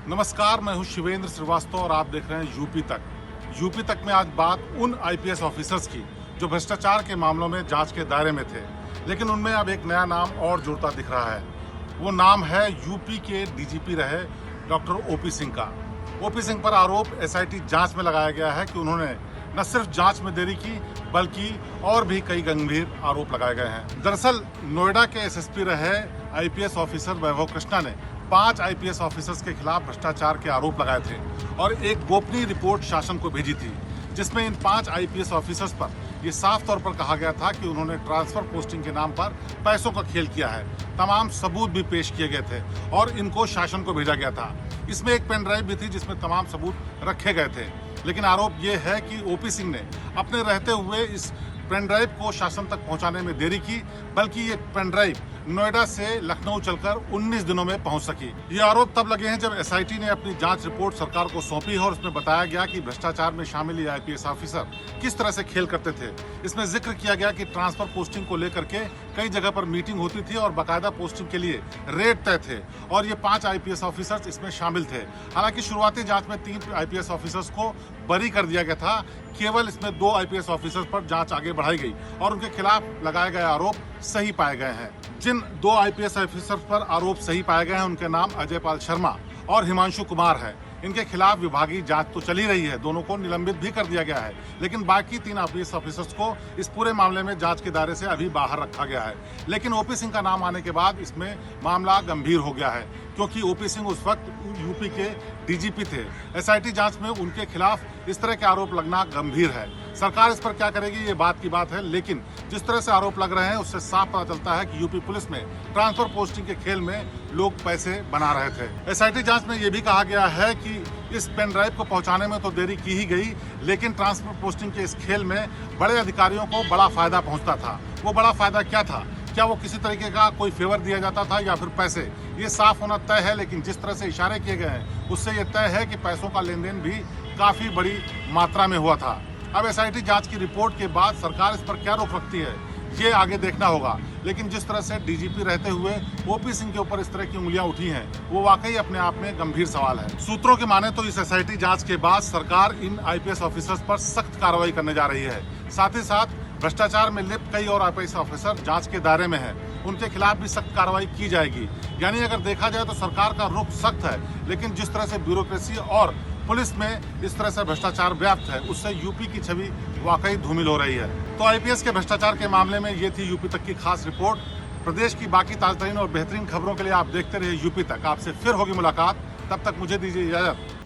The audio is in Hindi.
नमस्कार, मैं हूं शिवेंद्र श्रीवास्तव और आप देख रहे हैं यूपी तक। यूपी तक में आज बात उन आईपीएस ऑफिसर्स की जो भ्रष्टाचार के मामलों में जांच के दायरे में थे, लेकिन उनमें अब एक नया नाम और जुड़ता दिख रहा है। वो नाम है यूपी के डीजीपी रहे डॉक्टर ओपी सिंह का। ओपी सिंह पर आरोप एसआईटी जांच में लगाया गया है कि उन्होंने न सिर्फ जांच में देरी की बल्कि और भी कई गंभीर आरोप लगाए गए हैं। दरअसल नोएडा के एसएसपी रहे आईपीएस ऑफिसर वैभव कृष्णा ने 5 आईपीएस ऑफिसर्स के खिलाफ भ्रष्टाचार के आरोप लगाए थे और एक गोपनीय रिपोर्ट शासन को भेजी थी, जिसमें इन 5 आईपीएस ऑफिसर्स पर यह साफ तौर पर कहा गया था कि उन्होंने ट्रांसफर पोस्टिंग के नाम पर पैसों का खेल किया है। तमाम सबूत भी पेश किए गए थे और इनको शासन को भेजा गया था। इसमें एक पेन ड्राइव भी थी जिसमें तमाम सबूत रखे गए थे, लेकिन आरोप यह है कि ओपी सिंह ने अपने रहते हुए इस पेन ड्राइव को शासन तक पहुंचाने में देरी की, बल्कि ये पेन ड्राइव नोएडा से लखनऊ चलकर 19 दिनों में पहुंच सकी। ये आरोप तब लगे हैं जब एसआईटी ने अपनी जांच रिपोर्ट सरकार को सौंपी है और उसमें बताया गया कि भ्रष्टाचार में शामिल ये आईपीएस ऑफिसर किस तरह से खेल करते थे। इसमें जिक्र किया गया कि ट्रांसफर पोस्टिंग को लेकर के कई जगह पर मीटिंग होती थी और बाकायदा पोस्टिंग के लिए रेट तय थे और ये 5 आईपीएस ऑफिसर्स इसमें शामिल थे। हालांकि शुरुआती जांच में 3 आईपीएस ऑफिसर्स को बरी कर दिया गया था। केवल इसमें 2 आईपीएस ऑफिसर्स पर जांच आगे बढ़ाई गई और उनके खिलाफ लगाए गए आरोप सही पाए गए हैं। जिन 2 आईपीएस ऑफिसर्स पर आरोप सही पाए गए हैं उनके नाम अजय पाल शर्मा और हिमांशु कुमार है। इनके खिलाफ विभागीय जांच तो चली रही है, दोनों को निलंबित भी कर दिया गया है, लेकिन बाकी 3 आईपीएस ऑफिसर्स को इस पूरे मामले में जांच के दायरे से अभी बाहर रखा गया है। लेकिन ओपी सिंह का नाम आने के बाद इसमें मामला गंभीर हो गया है, क्योंकि ओपी सिंह उस वक्त यूपी के डीजीपी थे। एसआईटी जांच में उनके खिलाफ इस तरह के आरोप लगना गंभीर है। सरकार इस पर क्या करेगी ये बात की बात है, लेकिन जिस तरह से आरोप लग रहे हैं उससे साफ पता चलता है कि यूपी पुलिस में ट्रांसफर पोस्टिंग के खेल में लोग पैसे बना रहे थे। एसआईटी जांच में ये भी कहा गया है कि इस पेन ड्राइव को पहुंचाने में तो देरी की ही गई, लेकिन ट्रांसफर पोस्टिंग के इस खेल में बड़े अधिकारियों को बड़ा फायदा पहुंचता था। वो बड़ा फायदा क्या था? क्या वो किसी तरीके का कोई फेवर दिया जाता था या फिर पैसे? ये साफ होना तय है, लेकिन जिस तरह से इशारे किए गए हैं उससे ये तय है कि पैसों का लेन देन भी काफी बड़ी मात्रा में हुआ था। अब एसआईटी जांच की रिपोर्ट के बाद सरकार इस पर क्या रुख रखती है ये आगे देखना होगा, लेकिन जिस तरह से डीजीपी रहते हुए ओपी सिंह के ऊपर इस तरह की उंगलियां उठी हैं वो वाकई अपने आप में गंभीर सवाल है। सूत्रों के माने तो इस एसआईटी जांच के बाद सरकार इन आईपीएस ऑफिसर्स पर सख्त कार्रवाई करने जा रही है। साथ ही साथ भ्रष्टाचार में लिप्त कई और आईपीएस ऑफिसर जांच के दायरे में हैं, उनके खिलाफ भी सख्त कार्रवाई की जाएगी। यानी अगर देखा जाए तो सरकार का रुख सख्त है, लेकिन जिस तरह से ब्यूरोक्रेसी और पुलिस में इस तरह से भ्रष्टाचार व्याप्त है उससे यूपी की छवि वाकई धूमिल हो रही है। तो आईपीएस के भ्रष्टाचार के मामले में ये थी यूपी तक की खास रिपोर्ट। प्रदेश की बाकी ताज़ातरीन और बेहतरीन खबरों के लिए आप देखते रहिए यूपी तक। आपसे फिर होगी मुलाकात, तब तक मुझे दीजिए इजाजत।